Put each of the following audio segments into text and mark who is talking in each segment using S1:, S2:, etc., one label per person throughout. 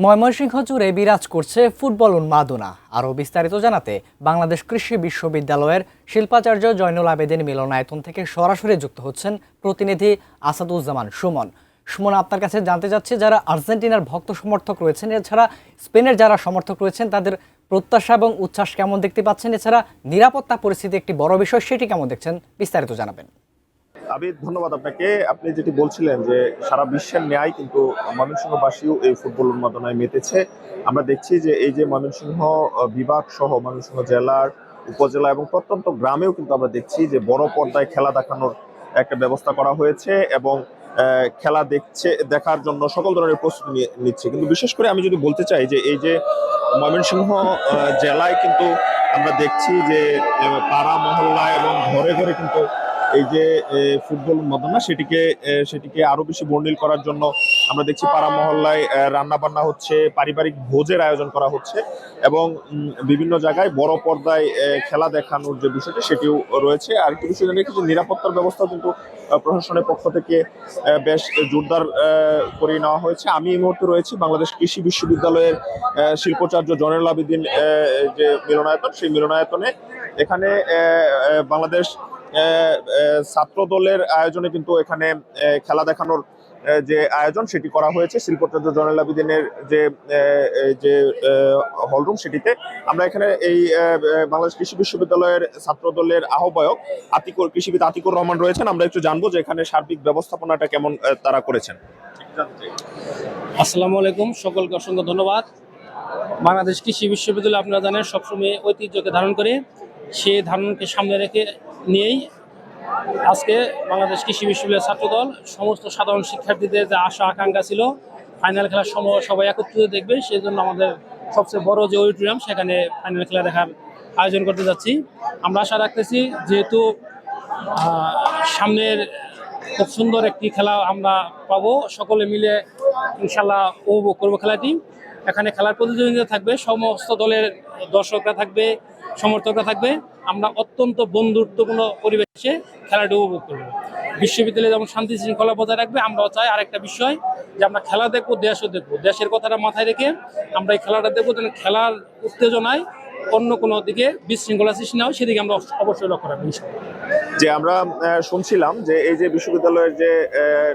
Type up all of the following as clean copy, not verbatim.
S1: ময়মনসিংহ জুড়ে বিরাজ করছে ফুটবল উন্মাদনা। আরও বিস্তারিত জানাতে বাংলাদেশ কৃষি বিশ্ববিদ্যালয়ের শিল্পাচার্য জয়নুল আবেদিন মিলনায়তন থেকে সরাসরি যুক্ত হচ্ছেন প্রতিনিধি আসাদুজ্জামান সুমন। সুমন, আপনার কাছে জানতে চাচ্ছি, যারা আর্জেন্টিনার ভক্ত সমর্থক রয়েছেন, এছাড়া স্পেনের যারা সমর্থক রয়েছেন, তাদের প্রত্যাশা এবং উচ্ছ্বাস কেমন দেখতে পাচ্ছেন? এছাড়া নিরাপত্তা পরিস্থিতি একটি বড় বিষয়, সেটি কেমন দেখছেন? বিস্তারিত জানাবেন।
S2: আবিদ, ধন্যবাদ আপনাকে। আপনি যেটি বলছিলেন যে সারা বিশ্বের ন্যায় কিন্তু ময়মনসিংহবাসীও এই ফুটবল উন্মাদনায় মেতেছে। আমরা দেখছি যে এই যে ময়মনসিংহ বিভাগ সহ ময়মনসিংহ জেলার উপজেলা এবং প্রত্যন্ত গ্রামেও কিন্তু আমরা দেখছি যে বড় পর্দায় খেলা দেখানোর একটা ব্যবস্থা করা হয়েছে এবং খেলা দেখার জন্য সকল ধরনের প্রস্তুতি নিচ্ছে। কিন্তু বিশেষ করে আমি যদি বলতে চাই যে এই যে ময়মনসিংহ জেলায় কিন্তু আমরা দেখছি যে পাড়া মহল্লায় এবং ঘরে ঘরে কিন্তু এই যে ফুটবল উন্মাদনা সেটিকে আরো বেশি বর্ণিল করার জন্য আমরা দেখছি পাড়া মহল্লায় রান্না বান্না হচ্ছে, পারিবারিক ভোজের আয়োজন করা হচ্ছে এবং বিভিন্ন জায়গায় বড় পর্দায় খেলা দেখানোর যে বিষয়টি সেটিও রয়েছে। আর একটি বিষয় জানি যে নিরাপত্তার ব্যবস্থাও কিন্তু প্রশাসনের পক্ষ থেকে বেশ জোরদার করে নেওয়া হয়েছে। আমি এই মুহূর্তে রয়েছি বাংলাদেশ কৃষি বিশ্ববিদ্যালয়ের শিল্পাচার্য জয়নুল আবেদিন যে মিলনায়তন, সেই মিলনায়তনে এখানে বাংলাদেশ ছাত্র দলের আয়োজনে কিন্তু এখানে খেলা দেখানোর যে আয়োজন সেটি করা হয়েছে শিল্পাচার্য জয়নুল আবেদিনের যে হলরুম সেটিতে। আমরা এখানে এই বাংলাদেশ কৃষি বিশ্ববিদ্যালয়ের ছাত্র দলের আহ্বায়ক কৃষিবিদ আতিকুর রহমান রয়েছেন। আমরা একটু জানবো যে এখানে সার্বিক ব্যবস্থাপনাটা কেমন তারা করেছেন।
S3: আসসালামু আলাইকুম, সকলকে অসংখ্য ধন্যবাদ। বাংলাদেশ কৃষি বিশ্ববিদ্যালয় আপনারা জানেন সবসময় ঐতিহ্যকে ধারণ করে, সেই ধারণকে সামনে রেখে নিয়েই আজকে বাংলাদেশ কৃষি বিশ্ববিদ্যালয়ের ছাত্রদল সমস্ত সাধারণ শিক্ষার্থীদের যে আশা আকাঙ্ক্ষা ছিল ফাইনাল খেলার সময় সবাই একত্রিত দেখবে, সেই জন্য আমাদের সবচেয়ে বড় যে অডিটোরিয়াম সেখানে ফাইনাল খেলা দেখার আয়োজন করতে যাচ্ছি। আমরা আশা রাখতেছি যেহেতু সামনের খুব সুন্দর একটি খেলা আমরা পাবো, সকলে মিলে ইনশাল্লাহ উপভোগ করবো খেলাটি। এখানে খেলার প্রতিযোগিতা থাকবে, সমস্ত দলের দর্শকরা থাকবে, সমর্থকরা থাকবে। আমরা অত্যন্ত বন্ধুত্বপূর্ণ পরিবেশে খেলাটি উপভোগ করব। বিশ্ববিদ্যালয়ে যেমন শান্তি শৃঙ্খলা বজায় রাখবে, আমরাও চাই আরেকটা বিষয় যে আমরা খেলা দেখবো, দেশও দেখবো। দেশের কথাটা মাথায় রেখে আমরা এই খেলাটা দেখবো, যেন খেলার উত্তেজনায় অন্য কোনো দিকে বিশৃঙ্খলা সৃষ্টি না হয়, সেদিকে আমরা অবশ্যই লক্ষ্য রাখবো।
S2: যে আমরা শুনছিলাম যে এই যে বিশ্ববিদ্যালয়ের যে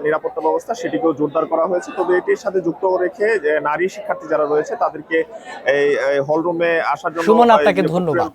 S2: নিরাপত্তা ব্যবস্থা সেটিকেও জোরদার করা হয়েছে, তবে এটির সাথে যুক্ত রেখে নারী শিক্ষার্থী যারা রয়েছে তাদেরকে এই হলরুমে আসার জন্য
S1: সুমন, আপনাকে ধন্যবাদ।